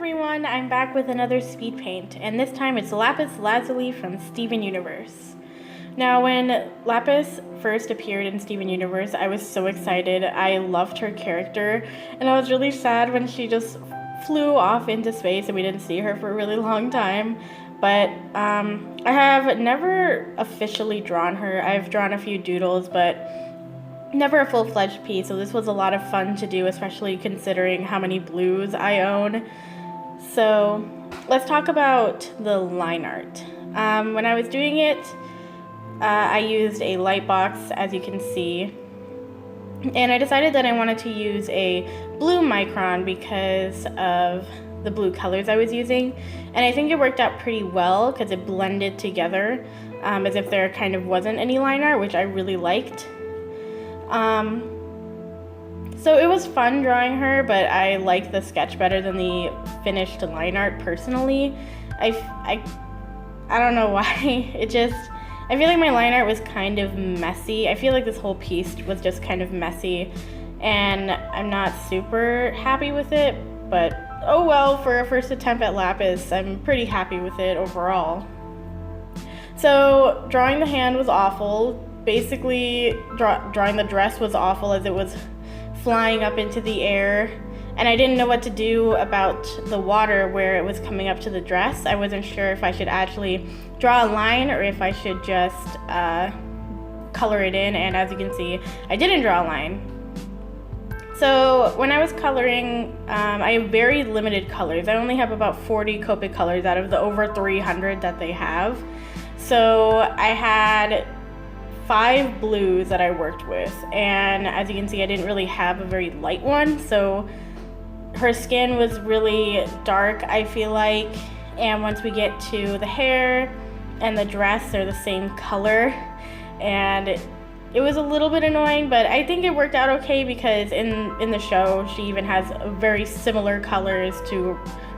everyone, I'm back with another speed paint, and this time it's Lapis Lazuli from Steven Universe. Now, when Lapis first appeared in Steven Universe, I was so excited. I loved her character, and I was really sad when she just flew off into space and we didn't see her for a really long time. But I have never officially drawn her. I've drawn a few doodles, but never a full-fledged piece, so this was a lot of fun to do, especially considering how many blues I own. So let's talk about the line art. When I was doing it, I used a light box, as you can see, and I decided that I wanted to use a blue micron because of the blue colors I was using, and I think it worked out pretty well because it blended together as if there kind of wasn't any line art, which I really liked. So it was fun drawing her, but I like the sketch better than the finished line art personally. I don't know why. I feel like my line art was kind of messy. I feel like this whole piece was just kind of messy, and I'm not super happy with it, but oh well, for a first attempt at Lapis, I'm pretty happy with it overall. So drawing the hand was awful. Basically, drawing the dress was awful as it was flying up into the air, and I didn't know what to do about the water where it was coming up to the dress. I wasn't sure if I should actually draw a line or if I should just color it in, and as you can see, I didn't draw a line. So when I was coloring, I have very limited colors. I only have about 40 Copic colors out of the over 300 that they have. So I had 5 blues that I worked with, and as you can see, I didn't really have a very light one, so her skin was really dark, I feel like, and once we get to the hair and the dress, they're the same color, and it was a little bit annoying, but I think it worked out okay because in the show, she even has very similar colors to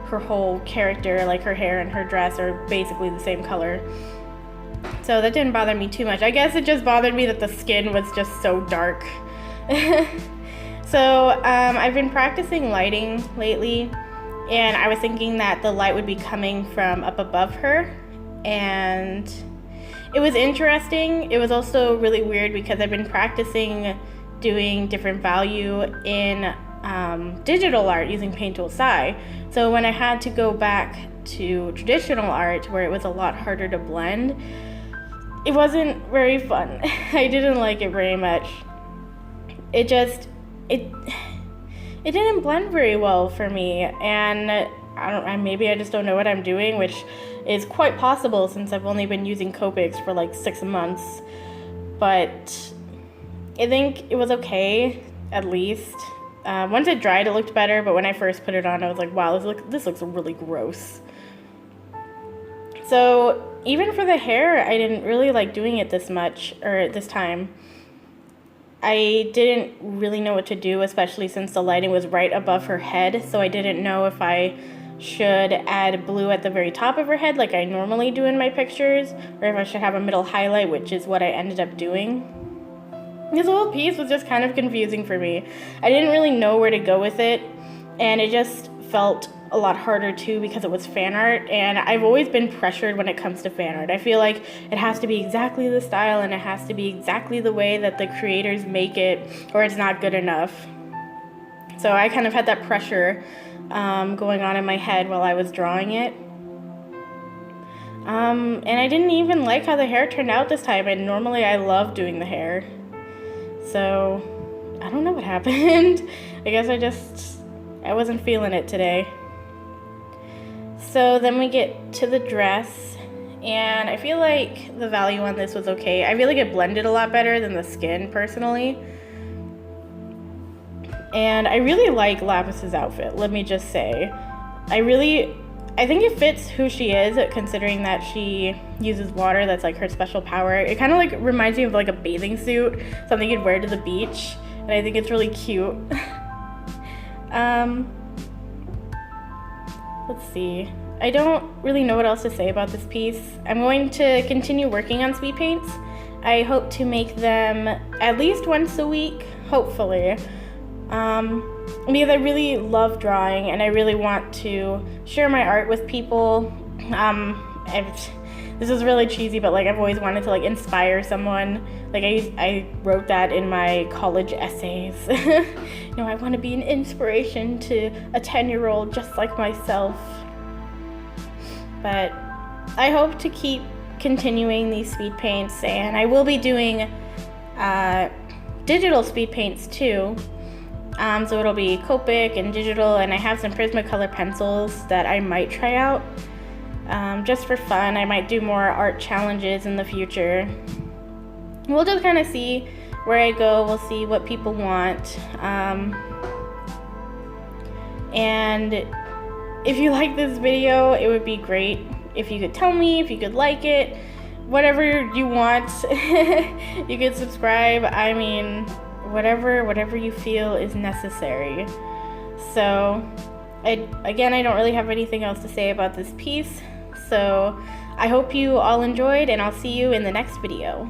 her whole character, like her hair and her dress are basically the same color. So that didn't bother me too much. I guess it just bothered me that the skin was just so dark. So I've been practicing lighting lately, and I was thinking that the light would be coming from up above her, and it was interesting. It was also really weird because I've been practicing doing different value in digital art using Paint Tool Sai. So when I had to go back to traditional art where it was a lot harder to blend, it wasn't very fun. I didn't like it very much. It didn't blend very well for me, and maybe I just don't know what I'm doing, which is quite possible since I've only been using Copics for like 6 months. But I think it was okay, at least. Once it dried, it looked better, but when I first put it on, I was like, wow, this looks really gross. So even for the hair, I didn't really like doing it this much, or this time. I didn't really know what to do, especially since the lighting was right above her head, so I didn't know if I should add blue at the very top of her head like I normally do in my pictures, or if I should have a middle highlight, which is what I ended up doing. This whole piece was just kind of confusing for me. I didn't really know where to go with it, and it just felt a lot harder too because it was fan art, and I've always been pressured when it comes to fan art. I feel like it has to be exactly the style and it has to be exactly the way that the creators make it, or it's not good enough. So I kind of had that pressure going on in my head while I was drawing it. And I didn't even like how the hair turned out this time, and normally I love doing the hair. So I don't know what happened. I guess I wasn't feeling it today. So then we get to the dress, and I feel like the value on this was okay. I feel like it blended a lot better than the skin, personally. And I really like Lapis's outfit, let me just say. I think it fits who she is, considering that she uses water. That's like her special power. It kind of like reminds me of like a bathing suit, something you'd wear to the beach, and I think it's really cute. Let's see. I don't really know what else to say about this piece. I'm going to continue working on speed paints. I hope to make them at least once a week, hopefully. because I really love drawing and I really want to share my art with people. This is really cheesy, but like I've always wanted to like inspire someone. Like I wrote that in my college essays. You know, I want to be an inspiration to a 10-year-old just like myself. But I hope to keep continuing these speed paints, and I will be doing digital speed paints too. So it'll be Copic and digital, and I have some Prismacolor pencils that I might try out just for fun. I might do more art challenges in the future. We'll just kind of see where I go. We'll see what people want. And if you like this video, it would be great if you could tell me, if you could like it, whatever you want. You could subscribe. I mean, whatever you feel is necessary. So I don't really have anything else to say about this piece. So I hope you all enjoyed, and I'll see you in the next video.